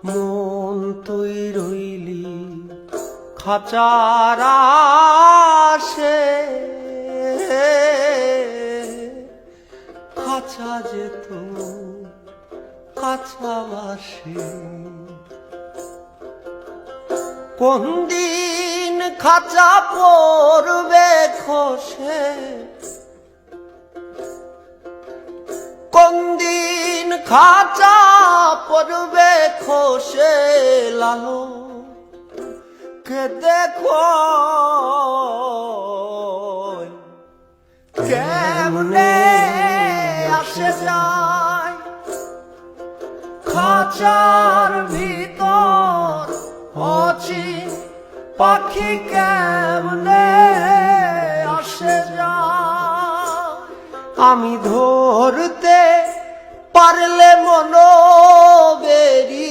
মন তুই রইলি খাঁচার আশে, খাঁচা যেত কাছা বাসে। কোন দিন খাঁচা পড়বে খসে, কোন দিন খাঁচা পড়বে খসে, লালো কে দেখো কেমনে আসে যায় খাঁচার ভিতর অচিন পাখি কেমনে আসে যায়। আমি ধরতে পারলে মনো বেরি